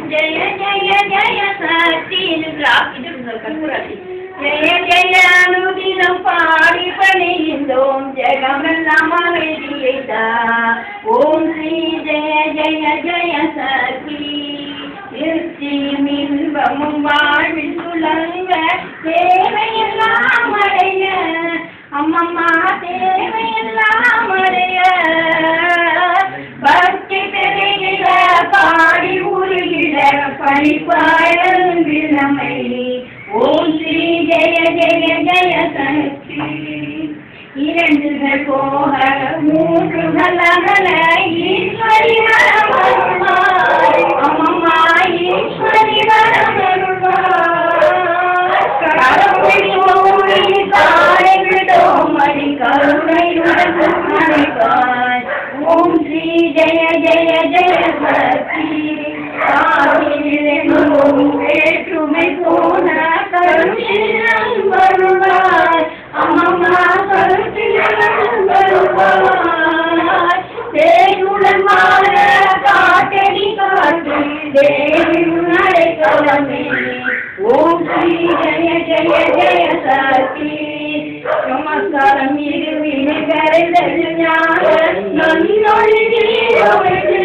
जय जय जय शक्ति जय जय अनुदिनं पाடி பணிந்தோம் ஜெகமெல்லாம் அமைதியைதா ஓம் ஸ்ரீ ஜெய ஜெய ஜெய சக்தி திருச்சியும் இன்பமும் வாழ்வில் துலங்க தேவையெல்லாம் அடைய அம்மம்மா தேவையெல்லாம் அடைய பக்தி பெருகிட பாடி உருகிட பணிப்பாயல் நம்மை ஓம் ஸ்ரீ ஜெய ஜெய ஜெய சக்தி இரண்டுகள் போக மூன்றுகள் அகல ஈஸ்வரி வரமருள்வாய் அம்மம்மா ஈஸ்வரி வரமருள்வாய் கருணை தாரை விடோம் அடி கருணையுடன் அழைப்பாய் ஓம் ஸ்ரீ ஜெய ஜெய ஜெய சக்தி வேற்றுமை போன கருணை வருவாய் அம்மம்மா கருணை வருவாய் தேயுடன் மாற காட்டடி காட்டு தேவி அழைக்கலமே ஓம் ஸ்ரீ ஜெய ஜெய ஜெய சக்தி நமஸ்காரம் இருவினை கரைந்தது ஞான நன்னொழி ஜீவமைத்து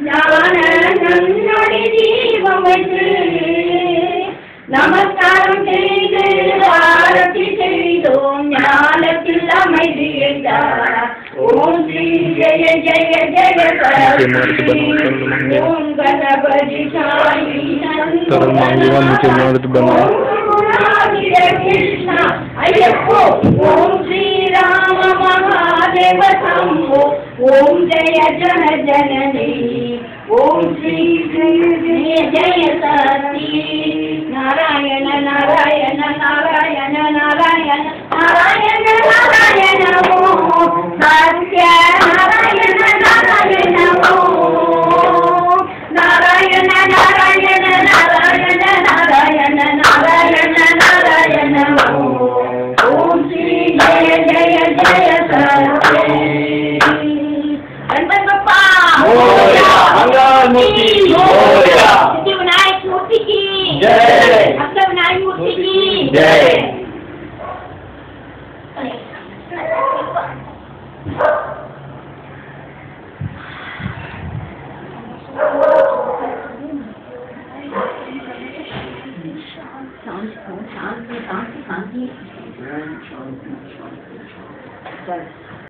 ஞான நன்னொழி ஜீவமைத்து நமஸ்காரம் செய்து ஆரத்தி செய்தோம் ஞானத்தில் அமைதியைத்தார் ஓம் ஸ்ரீ ஜெய ஜெய ஜெய சக்தி ஓம் கணபதி சாயி कृष्ण अय्यप्पो ओम श्री राम महादेव शंभो ओम जय जन जननी ओम श्री जय जय सती नारायण नारायण नारायण नारायण नारायण नारायण ओ सत्य नारायण नारायण ओ नारायण नारायण नारायण नारायण नारायण नारायण ओम श्री जय जय जय सत्य गणपति बप्पा मोरया मंगल मूर्ति मोरया सिद्धिविनायक मूर्ति की जय अष्टविनायक मूर्ति की जय शांति शांति शांति